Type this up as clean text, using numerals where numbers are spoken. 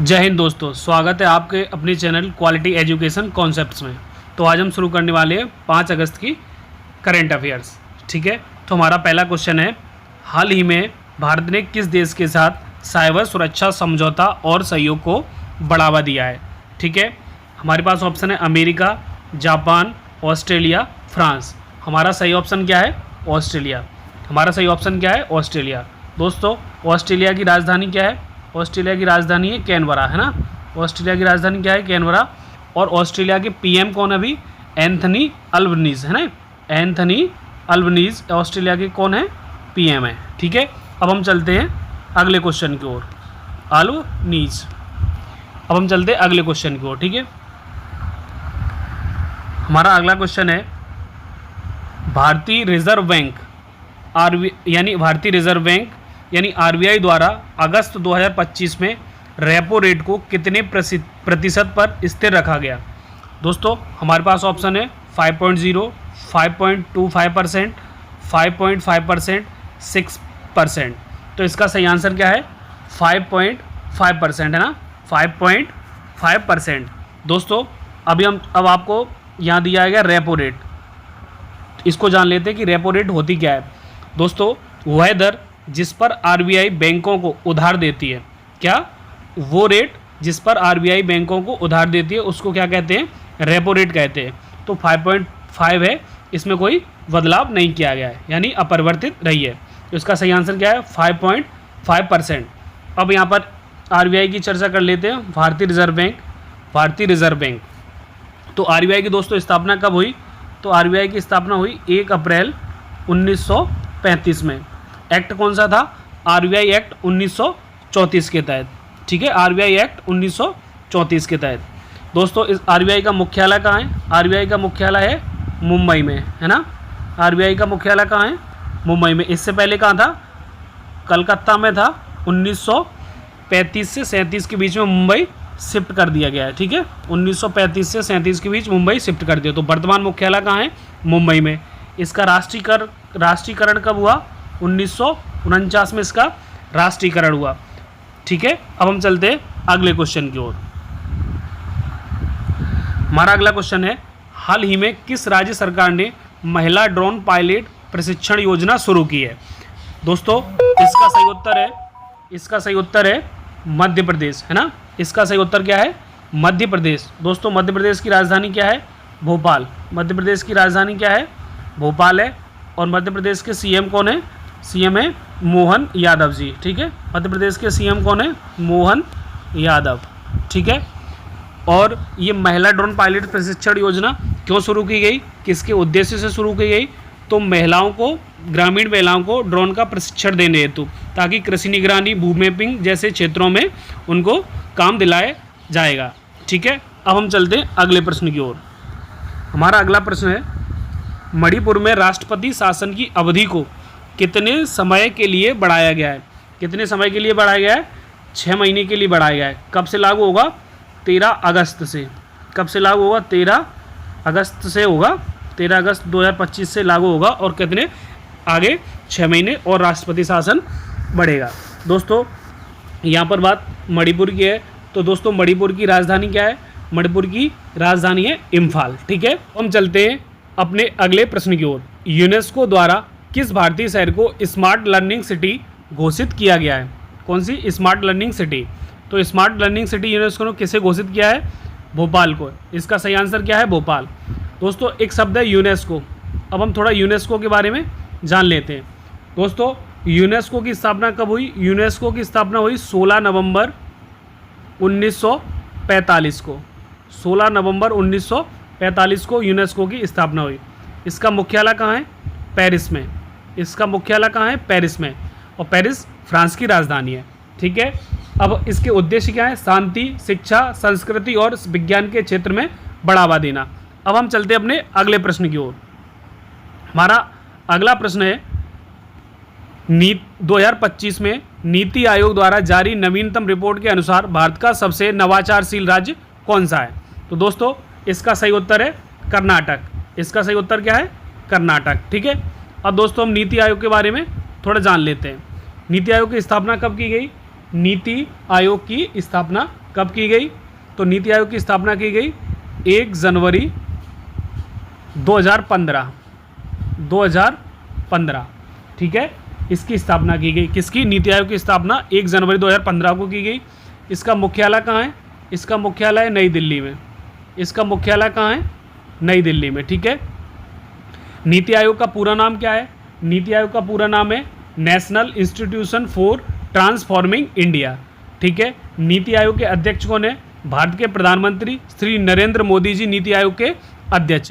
जय हिंद दोस्तों, स्वागत है आपके अपने चैनल क्वालिटी एजुकेशन कॉन्सेप्ट्स में। तो आज हम शुरू करने वाले हैं 5 अगस्त की करंट अफेयर्स। ठीक है, तो हमारा पहला क्वेश्चन है, हाल ही में भारत ने किस देश के साथ साइबर सुरक्षा समझौता और सहयोग को बढ़ावा दिया है? ठीक है, हमारे पास ऑप्शन है अमेरिका, जापान, ऑस्ट्रेलिया, फ्रांस। हमारा सही ऑप्शन क्या है? ऑस्ट्रेलिया। हमारा सही ऑप्शन क्या है? ऑस्ट्रेलिया। दोस्तों, ऑस्ट्रेलिया की राजधानी क्या है? ऑस्ट्रेलिया की राजधानी है कैनबरा, है ना। ऑस्ट्रेलिया की राजधानी क्या है? कैनबरा। और ऑस्ट्रेलिया के पीएम कौन है अभी? एंथनी अल्बनीज़, है ना। एंथनी अल्बनीज़ ऑस्ट्रेलिया के कौन है? पीएम है। ठीक है, अब हम चलते हैं अगले क्वेश्चन की ओर। अल्बनीज़। अब हम चलते हैं अगले क्वेश्चन की ओर। ठीक है, हमारा अगला क्वेश्चन है, भारतीय रिजर्व बैंक यानी आरबीआई द्वारा अगस्त 2025 में रेपो रेट को कितने प्रतिशत पर स्थिर रखा गया? दोस्तों, हमारे पास ऑप्शन है 5.0, 5.25%, 5.5%, 6%। तो इसका सही आंसर क्या है? 5.5%, है ना। 5.5%। दोस्तों, अब आपको यहाँ दिया गया रेपो रेट। इसको जान लेते हैं कि रेपो रेट होती क्या है। दोस्तों, वह दर जिस पर आरबीआई बैंकों को उधार देती है। क्या? वो रेट जिस पर आरबीआई बैंकों को उधार देती है उसको क्या कहते हैं? रेपो रेट कहते हैं। तो 5.5 है, इसमें कोई बदलाव नहीं किया गया है, यानी अपरिवर्तित रही है। तो इसका सही आंसर क्या है? 5.5%। अब यहाँ पर आरबीआई की चर्चा कर लेते हैं। भारतीय रिजर्व बैंक। तो आरबीआई की दोस्तों स्थापना कब हुई? तो आरबीआई की स्थापना हुई 1 अप्रैल 1935 में। एक्ट कौन सा था? आरबीआई एक्ट 1934 के तहत। ठीक है, आरबीआई एक्ट 1934 के तहत। दोस्तों, इस आरबीआई का मुख्यालय कहाँ है? आरबीआई का मुख्यालय है मुंबई में, है ना। आरबीआई का मुख्यालय कहाँ है? मुंबई में। इससे पहले कहाँ था? कलकत्ता में था। 1935 से 37 के बीच में मुंबई शिफ्ट कर दिया गया है। ठीक है, 1935 से 37 के बीच मुंबई शिफ्ट कर दिया। तो वर्तमान मुख्यालय कहाँ है? मुंबई में। इसका राष्ट्रीयकरण कब हुआ? 1949 में इसका राष्ट्रीयकरण हुआ। ठीक है, अब हम चलते हैं अगले क्वेश्चन की ओर। हमारा अगला क्वेश्चन है, हाल ही में किस राज्य सरकार ने महिला ड्रोन पायलट प्रशिक्षण योजना शुरू की है? दोस्तों, इसका सही उत्तर है मध्य प्रदेश, है ना। इसका सही उत्तर क्या है? मध्य प्रदेश। दोस्तों, मध्य प्रदेश की राजधानी क्या है? भोपाल। मध्य प्रदेश की राजधानी क्या है? भोपाल है। और मध्य प्रदेश के सीएम कौन है? सीएम है मोहन यादव जी। ठीक है, मध्य प्रदेश के सीएम कौन है? मोहन यादव। ठीक है, और ये महिला ड्रोन पायलट प्रशिक्षण योजना क्यों शुरू की गई? किसके उद्देश्य से शुरू की गई? तो ग्रामीण महिलाओं को ड्रोन का प्रशिक्षण देने हेतु, ताकि कृषि निगरानी, भू मैपिंग जैसे क्षेत्रों में उनको काम दिलाया जाएगा। ठीक है, अब हम चलते हैं अगले प्रश्न की ओर। हमारा अगला प्रश्न है, मणिपुर में राष्ट्रपति शासन की अवधि को कितने समय के लिए बढ़ाया गया है? कितने समय के लिए बढ़ाया गया है? 6 महीने के लिए बढ़ाया गया है। कब से लागू होगा? 13 अगस्त से। कब से लागू होगा? 13 अगस्त से होगा। 13 अगस्त 2025 से लागू होगा। और कितने आगे? 6 महीने और राष्ट्रपति शासन बढ़ेगा। दोस्तों, यहाँ पर बात मणिपुर की है। तो दोस्तों, मणिपुर की राजधानी क्या है? मणिपुर की राजधानी है इम्फाल। ठीक है, हम चलते हैं अपने अगले प्रश्न की ओर। यूनेस्को द्वारा किस भारतीय शहर को स्मार्ट लर्निंग सिटी घोषित किया गया है? कौन सी स्मार्ट लर्निंग सिटी? तो स्मार्ट लर्निंग सिटी यूनेस्को ने किसे घोषित किया है? भोपाल को। इसका सही आंसर क्या है? भोपाल। दोस्तों, एक शब्द है यूनेस्को। अब हम थोड़ा यूनेस्को के बारे में जान लेते हैं। दोस्तों, यूनेस्को की स्थापना कब हुई? यूनेस्को की स्थापना हुई 16 नवंबर 1945 को। 16 नवंबर 1945 को यूनेस्को की स्थापना हुई। इसका मुख्यालय कहाँ है? पेरिस में। इसका मुख्यालय कहाँ है? पेरिस में। और पेरिस फ्रांस की राजधानी है। ठीक है, अब इसके उद्देश्य क्या है? शांति, शिक्षा, संस्कृति और विज्ञान के क्षेत्र में बढ़ावा देना। अब हम चलते हैं अपने अगले प्रश्न की ओर। हमारा अगला प्रश्न है, 2025 में नीति आयोग द्वारा जारी नवीनतम रिपोर्ट के अनुसार भारत का सबसे नवाचारशील राज्य कौन सा है? तो दोस्तों, इसका सही उत्तर है कर्नाटक। इसका सही उत्तर क्या है? कर्नाटक। ठीक है, अब दोस्तों हम नीति आयोग के बारे में थोड़ा जान लेते हैं। नीति आयोग की स्थापना कब की गई? नीति आयोग की स्थापना कब की गई? तो नीति आयोग की स्थापना की गई 1 जनवरी 2015, ठीक है, इसकी स्थापना की गई। किसकी? नीति आयोग की स्थापना 1 जनवरी 2015 को की गई। इसका मुख्यालय कहाँ है? इसका मुख्यालय है नई दिल्ली में। इसका मुख्यालय कहाँ है? नई दिल्ली में, ठीक है। नीति आयोग का पूरा नाम क्या है? नीति आयोग का पूरा नाम है national institution for transforming India, ठीक है। नीति आयोग के अध्यक्ष कौन है? भारत के प्रधानमंत्री श्री नरेंद्र मोदी जी नीति आयोग के अध्यक्ष।